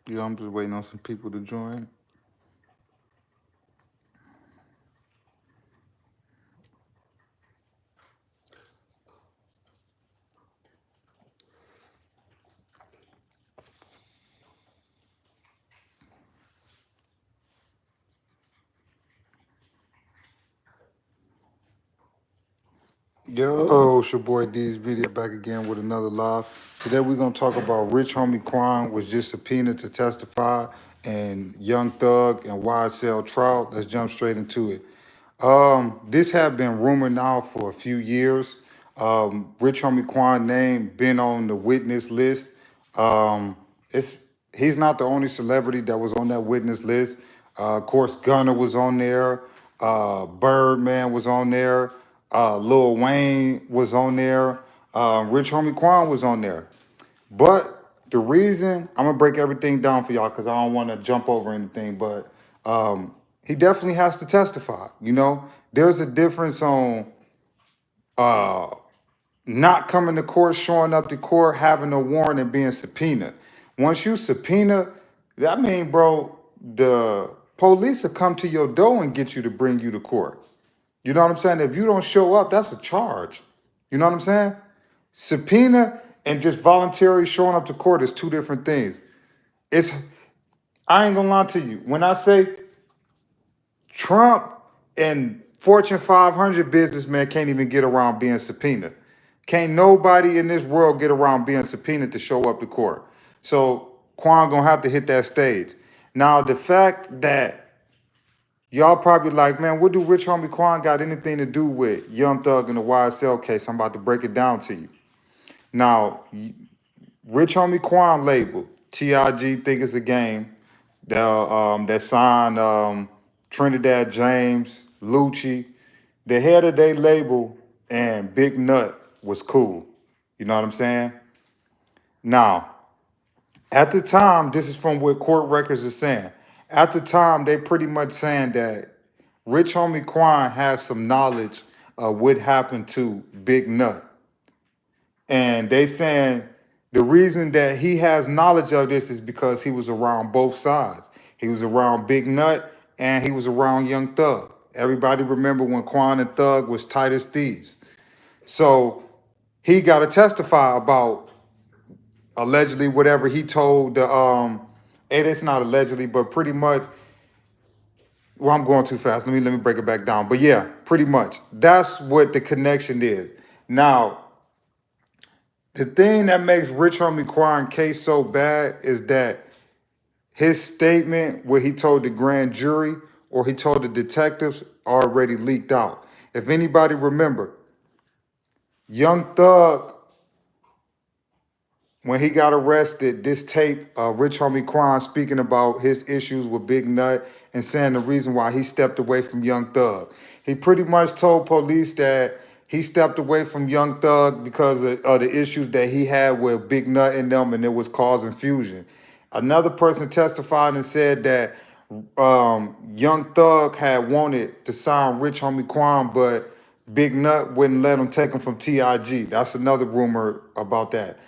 Yeah, I'm just waiting on some people to join. Yo, it's your boy D's Video back again with another live. Today we're gonna talk about Rich Homie Quan was just subpoenaed to testify, and Young Thug and YSL Trout. Let's jump straight into it. This had been rumored now for a few years. Rich Homie Quan name been on the witness list. Um, it's he's not the only celebrity that was on that witness list. Of course, Gunna was on there. Birdman was on there. Lil Wayne was on there. Rich Homie Quan was on there. But the reason I'm gonna break everything down for y'all because I don't want to jump over anything. But he definitely has to testify. You know, there's a difference on uh, not coming to court, showing up to court, having a warrant, and being subpoenaed. Once you subpoena, that mean, bro, the police will come to your door and get you to bring you to court. You know what I'm saying? If you don't show up, that's a charge. You know what I'm saying? Subpoena and just voluntary showing up to court is two different things. It's I ain't gonna lie to you. When I say Trump and Fortune 500 businessmen can't even get around being subpoenaed. Can't nobody in this world get around being subpoenaed to show up to court. So Quan gonna have to hit that stage. Now the fact that y'all probably like, man, what do Rich Homie Quan got anything to do with Young Thug and the YSL case? I'm about to break it down to you. Now, Rich Homie Quan label, TIG think it's a game. That signed Trinidad James, Lucci. The head of their label and Big Nut was cool. You know what I'm saying? Now, at the time, this is from what court records are saying. At the time, they pretty much saying that Rich Homie Quan has some knowledge of what happened to Big Nut. And they saying the reason that he has knowledge of this is because he was around both sides. He was around Big Nut and he was around Young Thug. Everybody remember when Quan and Thug was tight as thieves. So he got to testify about allegedly whatever he told the and it's not allegedly, but pretty much. Well, I'm going too fast. Let me break it back down. But yeah, pretty much that's what the connection is. Now, the thing that makes Rich Homie Quan case so bad is that his statement where he told the grand jury or he told the detectives already leaked out. If anybody remember, Young Thug, when he got arrested, this tape, Rich Homie Quan speaking about his issues with Big Nut and saying the reason why he stepped away from Young Thug. He pretty much told police that he stepped away from Young Thug because of the issues that he had with Big Nut and them, and it was causing fusion. Another person testified and said that Young Thug had wanted to sign Rich Homie Quan, but Big Nut wouldn't let him take him from TIG. That's another rumor about that.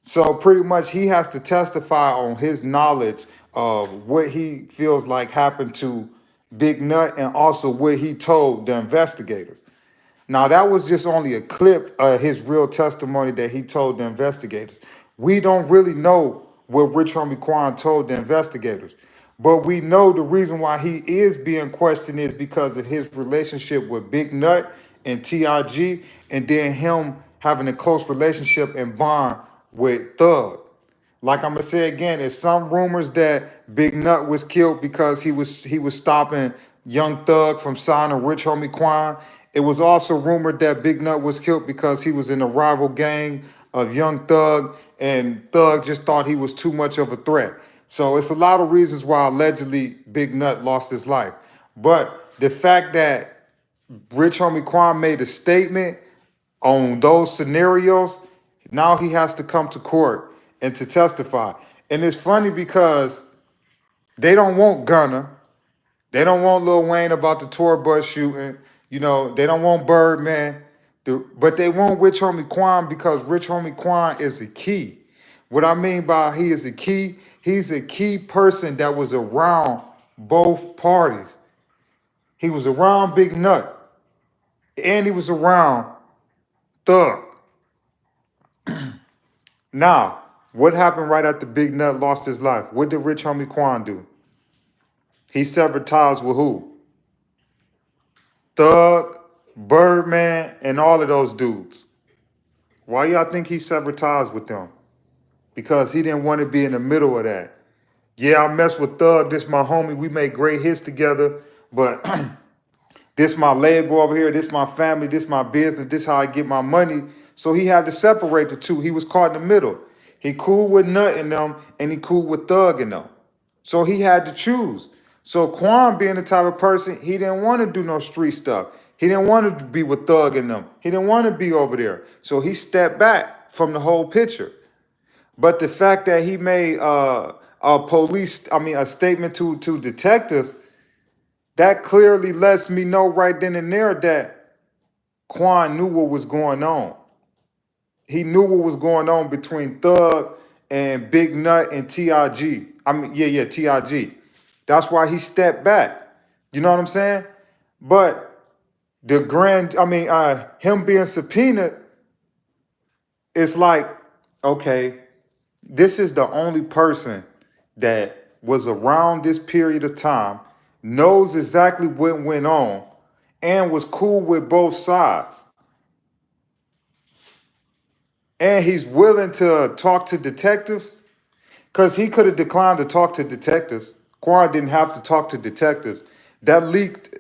So pretty much he has to testify on his knowledge of what he feels like happened to Big Nut and also what he told the investigators. Now that was just only a clip of his real testimony that he told the investigators. We don't really know what Rich Homie Quan told the investigators. But we know the reason why he is being questioned is because of his relationship with Big Nut and TIG, and then him having a close relationship and bond with Thug. Like I'm gonna say again, it's some rumors that Big Nut was killed because he was stopping Young Thug from signing Rich Homie Quan. It was also rumored that Big Nut was killed because he was in a rival gang of Young Thug, and Thug just thought he was too much of a threat. So it's a lot of reasons why allegedly Big Nut lost his life. But the fact that Rich Homie Quan made a statement on those scenarios, now he has to come to court and to testify. And it's funny because they don't want Gunna. They don't want Lil Wayne about the tour bus shooting. You know, they don't want Birdman. But they want Rich Homie Quan because Rich Homie Quan is the key. What I mean by he is the key, He's a key person that was around both parties. He was around Big Nut and he was around Thug. Now, what happened right after Big Nut lost his life? What did Rich Homie Quan do? He severed ties with who? Thug, Birdman, and all of those dudes. Why y'all think he severed ties with them? Because he didn't want to be in the middle of that. Yeah, I mess with Thug. This my homie. We make great hits together. But this my label over here. This my family. This my business. This how I get my money. So he had to separate the two. He was caught in the middle. He cool with Nut in them, and he cool with Thug in them. So he had to choose. So Quan, being the type of person, he didn't want to do no street stuff. He didn't want to be with Thug in them. He didn't want to be over there. So he stepped back from the whole picture. But the fact that he made a statement to detectives, that clearly lets me know right then and there that Quan knew what was going on. He knew what was going on between Thug and Big Nut and TIG. TIG. That's why he stepped back. You know what I'm saying? But him being subpoenaed, it's like, okay, this is the only person that was around this period of time, knows exactly what went on, and was cool with both sides. And he's willing to talk to detectives, because he could have declined to talk to detectives. Quan didn't have to talk to detectives. That leaked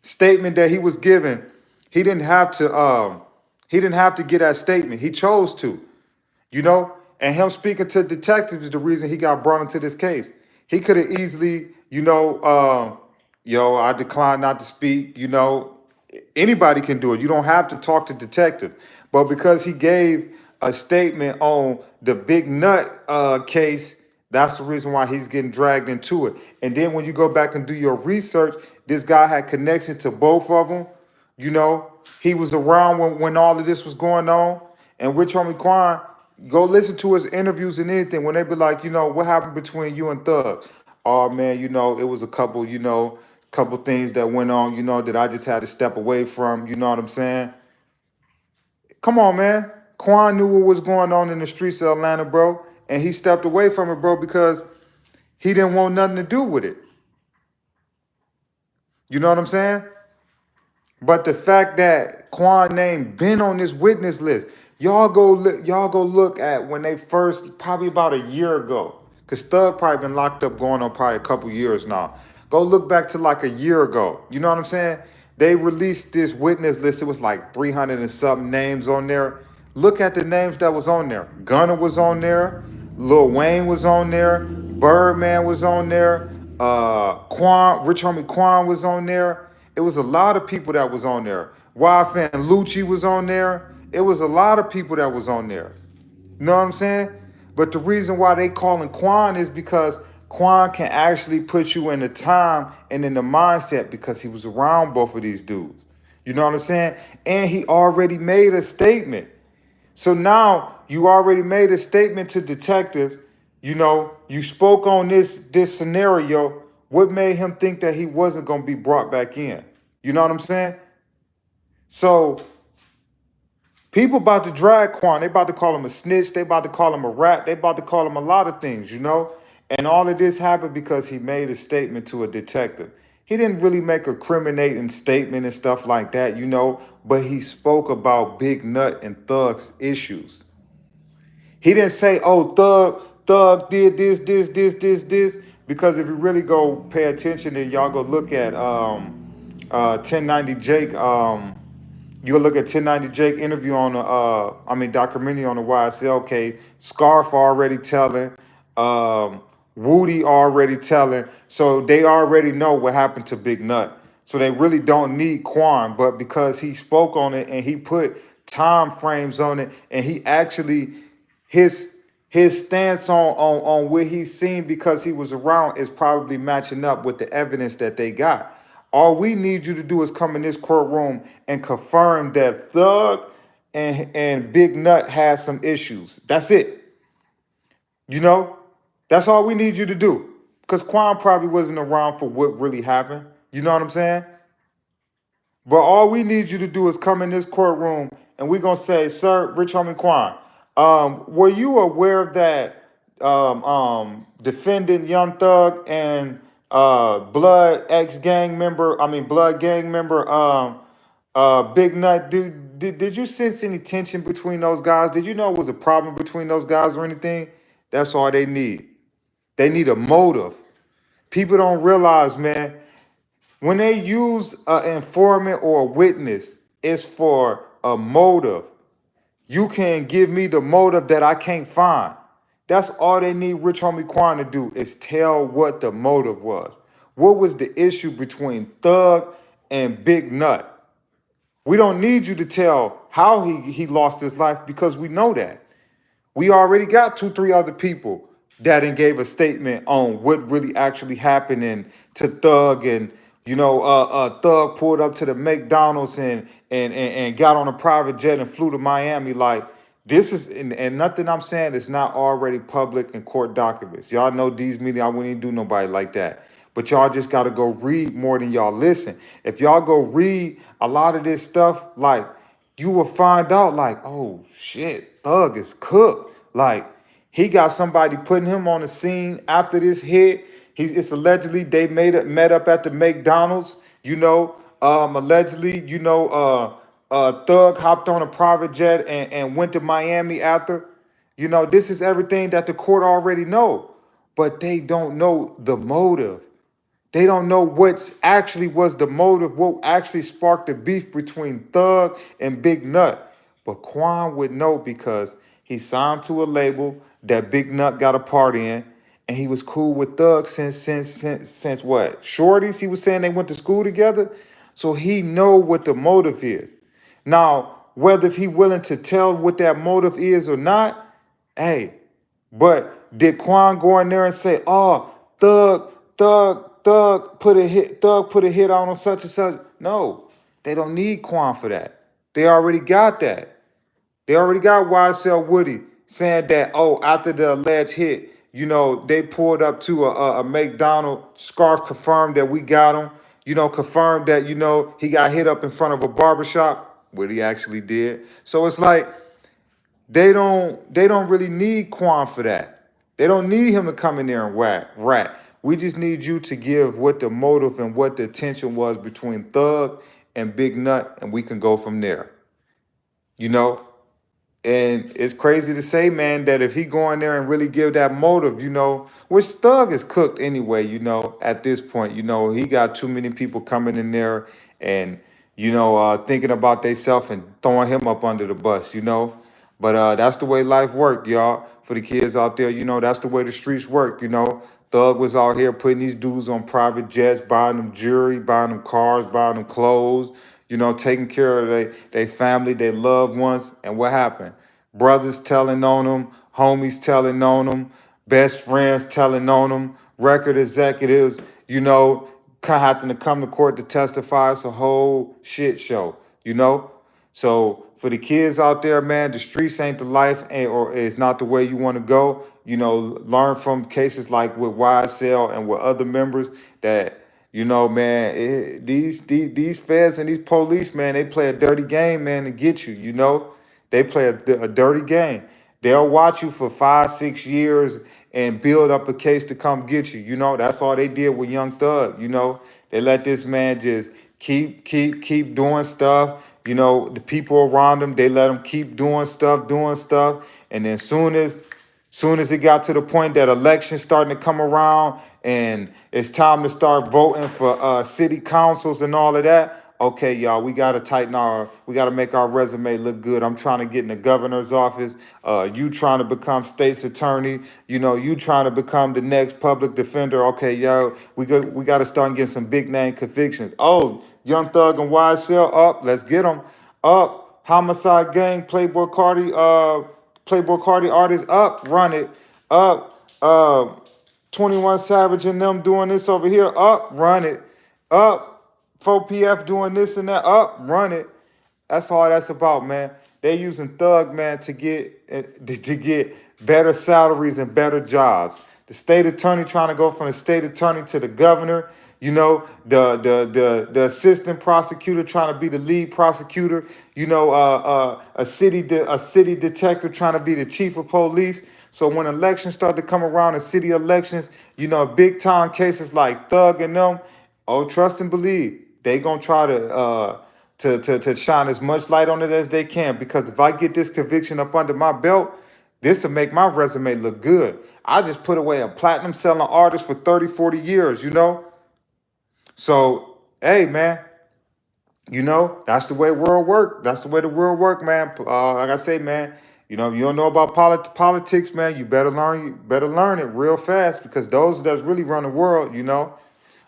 statement that he was given, he didn't have to get that statement. He chose to. And him speaking to detectives is the reason he got brought into this case. He could have easily, I decline not to speak. Anybody can do it. You don't have to talk to detectives. But because he gave a statement on the Big Nut case, that's the reason why he's getting dragged into it. And then when you go back and do your research, this guy had connection to both of them. He was around when all of this was going on. And Rich Homie Quan, go listen to his interviews and anything. When they be like, what happened between you and Thug? Oh man, it was a couple things that went on, that I just had to step away from. You know what I'm saying? Come on, man. Quan knew what was going on in the streets of Atlanta, bro. And he stepped away from it, bro, because he didn't want nothing to do with it. You know what I'm saying? But the fact that Quan name been on this witness list, y'all go look at when they first, probably about a year ago, because Thug probably been locked up going on probably a couple years now. Go look back to like a year ago. You know what I'm saying? They released this witness list. It was like 300 and something names on there. Look at the names that was on there. Gunna was on there. Lil Wayne was on there. Birdman was on there. Quan, Rich Homie Quan was on there. It was a lot of people that was on there. YFan Lucci was on there. It was a lot of people that was on there. You know what I'm saying? But the reason why they calling Quan is because Quan can actually put you in the time and in the mindset, because he was around both of these dudes. You know what I'm saying? And he already made a statement. So now you already made a statement to detectives. You spoke on this scenario. What made him think that he wasn't going to be brought back in? You know what I'm saying? So people about to drag Quan. They about to call him a snitch. They about to call him a rat. They about to call him a lot of things, And all of this happened because he made a statement to a detective. He didn't really make a criminating statement and stuff like that, but he spoke about Big Nut and Thug's issues. He didn't say, oh, Thug did this, because if you really go pay attention and y'all go look at 1090 Jake, you'll look at 1090 Jake interview on documentary on the YSL case. Scarf already telling, Woody already telling. So they already know what happened to Big Nut. So they really don't need Quan, but because he spoke on it and he put time frames on it, and he actually his stance on what he's seen because he was around is probably matching up with the evidence that they got. All we need you to do is come in this courtroom and confirm that Thug and Big Nut has some issues. That's it. You know, that's all we need you to do. Because Quan probably wasn't around for what really happened. You know what I'm saying? But all we need you to do is come in this courtroom and we're going to say, sir, Rich Homie Quan, were you aware that defendant Young Thug and Blood gang member, Big Nut, did you sense any tension between those guys? Did you know it was a problem between those guys or anything? That's all they need. They need a motive. People don't realize, man, when they use an informant or a witness, it's for a motive. You can give me the motive that I can't find. That's all they need Rich Homie Quan to do is tell what the motive was. What was the issue between Thug and Big Nut? We don't need you to tell how he lost his life because we know that. We already got 2, 3 other people that gave a statement on what really actually happened and to Thug and Thug pulled up to the McDonald's and got on a private jet and flew to Miami. Like this is and nothing I'm saying is not already public in court documents. Y'all know these media, I wouldn't even do nobody like that. But y'all just got to go read more than y'all listen. If y'all go read a lot of this stuff, like you will find out like, oh shit, Thug is cooked. Like he got somebody putting him on the scene after this hit. It's allegedly they met up at the McDonald's. Allegedly, Thug hopped on a private jet and went to Miami after. This is everything that the court already know, but they don't know the motive. They don't know what actually was the motive, what actually sparked the beef between Thug and Big Nut. But Quan would know because he signed to a label that Big Nut got a part in, and he was cool with Thug since what? Shorties, he was saying they went to school together. So he know what the motive is. Now, whether if he willing to tell what that motive is or not, hey, but did Quan go in there and say, "Oh, Thug put a hit on such and such"? No, they don't need Quan for that. They already got that. They already got YSL Woody saying that, oh, after the alleged hit, they pulled up to a McDonald's. Scarf confirmed that we got him. Confirmed that, he got hit up in front of a barbershop, what he actually did. So it's like, they don't really need Quan for that. They don't need him to come in there and rat. We just need you to give what the motive and what the tension was between Thug and Big Nut, and we can go from there. And it's crazy to say, man, that if he go in there and really give that motive, which Thug is cooked anyway, at this point, he got too many people coming in there and, thinking about themselves and throwing him up under the bus, But that's the way life work, y'all. For the kids out there, that's the way the streets work, Thug was out here putting these dudes on private jets, buying them jewelry, buying them cars, buying them clothes, taking care of their family, their loved ones. And what happened? Brothers telling on them, homies telling on them, best friends telling on them, record executives, having to come to court to testify. It's a whole shit show, So for the kids out there, man, the streets ain't the life, or it's not the way you want to go. Learn from cases like with YSL and with other members that, man, these feds and these police, man, they play a dirty game, man, to get you. They play a dirty game. They'll watch you for 5, 6 years and build up a case to come get you. That's all they did with Young Thug. They let this man just keep doing stuff. The people around him, they let him keep doing stuff. And then soon as it got to the point that elections starting to come around and it's time to start voting for city councils and all of that, okay, y'all, we got to make our resume look good. I'm trying to get in the governor's office. You trying to become state's attorney. You trying to become the next public defender. Okay, y'all, we got to start getting some big name convictions. Oh, Young Thug and YSL up. Let's get them up. Homicide Gang, Playboy Cardi artists up. Run it up. 21 Savage and them doing this over here. Up. Run it up. 4PF doing this and that, up, run it. That's all that's about, man. They using Thug, man, to get better salaries and better jobs. The state attorney trying to go from the state attorney to the governor. You know, the assistant prosecutor trying to be the lead prosecutor. You know, a city detective trying to be the chief of police. So when elections start to come around, and city elections, you know, big time cases like Thug and them, oh, trust and believe they gonna try to shine as much light on it as they can. Because if I get this conviction up under my belt, this will make my resume look good. I just put away a platinum selling artist for 30, 40 years, you know? So, hey, man, you know, that's the way world work. That's the way the world work, man. Like I say, man, you know, if you don't know about politics, man, you better learn. You better learn it real fast, because those that's really run the world, you know.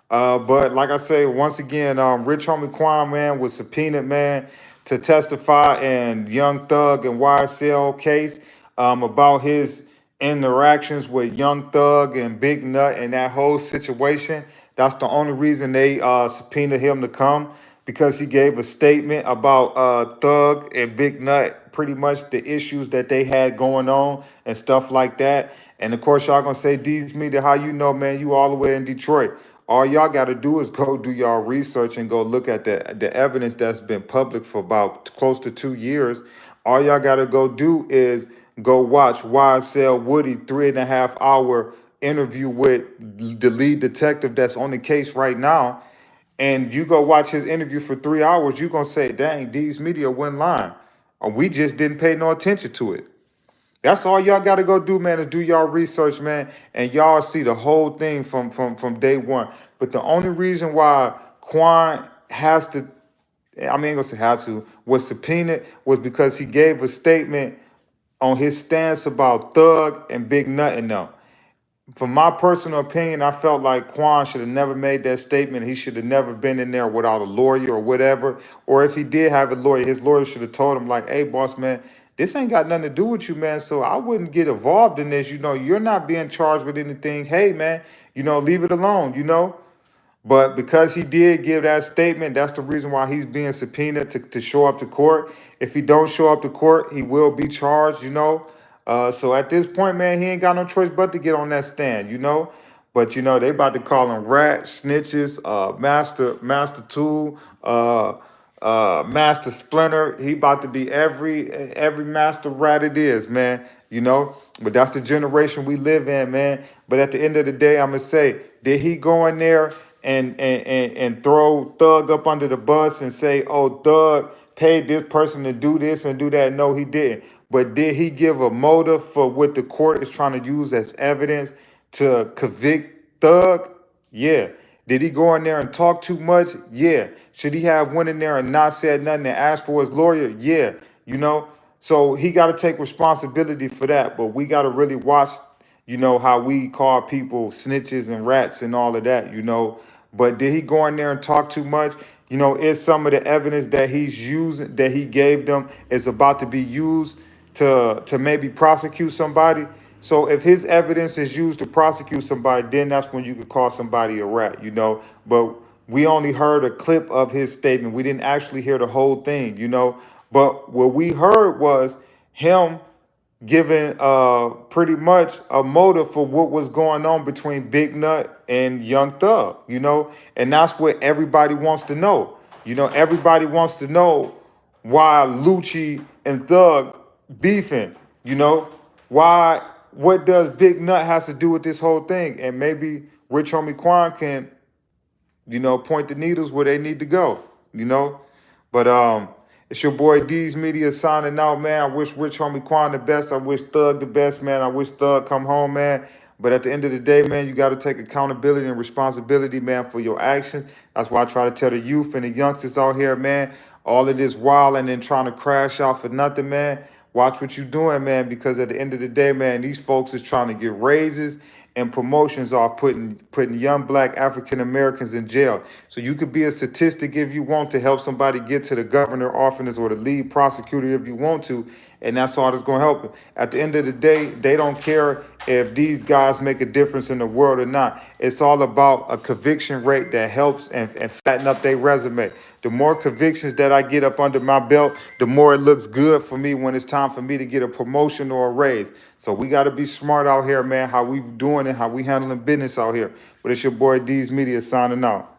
But like I say, once again, Rich Homie Quan, man, was subpoenaed, man, to testify in Young Thug and YSL case about his interactions with Young Thug and Big Nut and that whole situation. That's the only reason they subpoenaed him to come, because he gave a statement about Thug and Big Nut, pretty much the issues that they had going on and stuff like that. And of course, y'all gonna say, D's Media, how you know, man? You all the way in Detroit. All y'all got to do is go do y'all research and go look at the evidence that's been public for about close to 2 years. All y'all got to go do is go watch YSL Woody 3.5 hour interview with the lead detective that's on the case right now. And you go watch his interview for 3 hours, you're going to say, dang, D's Media went lying. Or we just didn't pay no attention to it. That's all y'all got to go do, man, is do y'all research, man, and y'all see the whole thing from day one. But the only reason why Quan has to, I mean, ain't gonna say how to, was subpoenaed was because he gave a statement on his stance about Thug and Big Nut and them. From my personal opinion, I felt like Quan should have never made that statement. He should have never been in there without a lawyer or whatever. Or if he did have a lawyer, his lawyer should have told him, like, hey, boss, man, this ain't got nothing to do with you, man. So I wouldn't get involved in this. You know, you're not being charged with anything. Hey, man, you know, leave it alone, you know. But because he did give that statement, that's the reason why he's being subpoenaed to show up to court. If he don't show up to court, he will be charged, you know. So at this point, man, he ain't got no choice but to get on that stand, you know. But you know, they about to call him rats, snitches, master tool, master splinter. He about to be every master rat it is, man. You know, but that's the generation we live in, man. But at the end of the day, I'm gonna say, did he go in there and throw Thug up under the bus and say, oh, Thug paid this person to do this and do that? No, he didn't. But did he give a motive for what the court is trying to use as evidence to convict Thug? Yeah. Did he go in there and talk too much? Yeah. Should he have went in there and not said nothing and asked for his lawyer? Yeah. You know, so he got to take responsibility for that. But we got to really watch, you know, how we call people snitches and rats and all of that, you know. But did he go in there and talk too much? You know, is some of the evidence that he's using, that he gave them, is about to be used to maybe prosecute somebody? So if his evidence is used to prosecute somebody, then that's when you could call somebody a rat, you know. But we only heard a clip of his statement. We didn't actually hear the whole thing, you know. But what we heard was him giving pretty much a motive for what was going on between Big Nut and Young Thug, you know. And that's what everybody wants to know. You know, everybody wants to know why Lucci and Thug beefing, you know. Why, what does Big Nut has to do with this whole thing? And maybe Rich Homie Quan can, you know, point the needles where they need to go, you know. But it's your boy D's Media signing out, man. I wish Rich Homie Quan the best. I wish Thug the best, man. I wish Thug come home, man. But at the end of the day, man, you got to take accountability and responsibility, man, for your actions. That's why I try to tell the youth and the youngsters out here, man, all of this wild and then trying to crash out for nothing, man. Watch what you're doing, man, because at the end of the day, man, these folks is trying to get raises and promotions off putting young black African Americans in jail. So you could be a statistic if you want to help somebody get to the governor office or the lead prosecutor if you want to, and that's all that's going to help them. At the end of the day, they don't care if these guys make a difference in the world or not. It's all about a conviction rate that helps and fatten up their resume. The more convictions that I get up under my belt, the more it looks good for me when it's time for me to get a promotion or a raise. So we got to be smart out here, man, how we doing it, how we handling business out here. But it's your boy D's Media signing out.